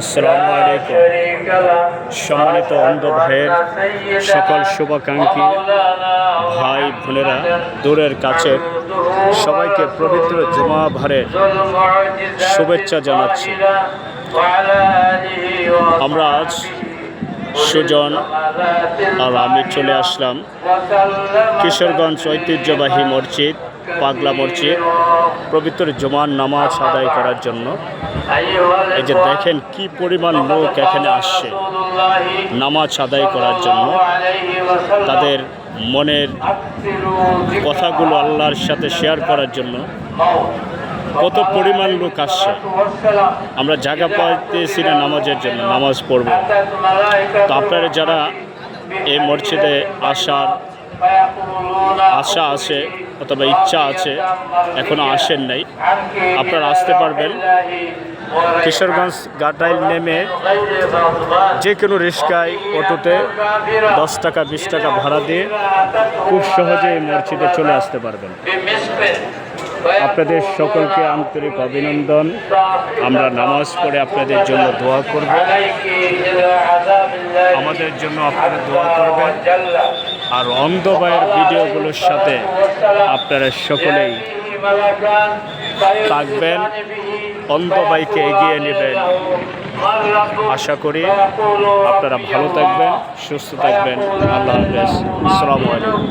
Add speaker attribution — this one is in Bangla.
Speaker 1: আসসালামু আলাইকুম। সম্মানিত অন্ধ ভাইয়ের সকল শুভাকাঙ্ক্ষী ভাই বোনেরা, দূরের কাছের সবাইকে পবিত্র জুমাবারের শুভেচ্ছা জানাচ্ছি। আমরা আজ সুজন আর আমি চলে আসলাম কিশোরগঞ্জ ঐতিহ্যবাহী মসজিদ পাগলা মসজিদ পবিত্র জুমার নামাজ আদায় করার জন্য। এই যে দেখেন কি পরিমাণ লোক এখানে আসছে নামাজ আদায় করার জন্য, তাদের মনের কথাগুলো আল্লাহর সাথে শেয়ার করার জন্য। কত পরিমাণ লোক আসছে, আমরা জায়গা পাইতেছি না নামাজের জন্য, নামাজ পড়ব। তো আপনারা যারা এই মসজিদে আসার আশা আছে অথবা ইচ্ছা আছে, এখনো আসেন নাই, আপনারা আসতে পারবেন। কিশোরগঞ্জ ঘাটাইল নেমে যে কোনো রিক্সায় অটোতে 10 টাকা 20 টাকা ভাড়া দিয়ে খুব সহজে এই মসজিদে চলে আসতে পারবেন। আপনাদের সকলকে আন্তরিক অভিনন্দন। আমরা নামাজ পড়ে আপনাদের জন্য দোয়া করব, আমাদের জন্য আপনারা দোয়া করবেন। আর অন্ধ ভাইয়ের ভিডিওগুলোর সাথে আপনারা সকলেই থাকবেন, অন্ধ ভাইকে এগিয়ে নেবেন। আশা করি আপনারা ভালো থাকবেন, সুস্থ থাকবেন। আল্লাহ হাফেজ। আসসালামু আলাইকুম।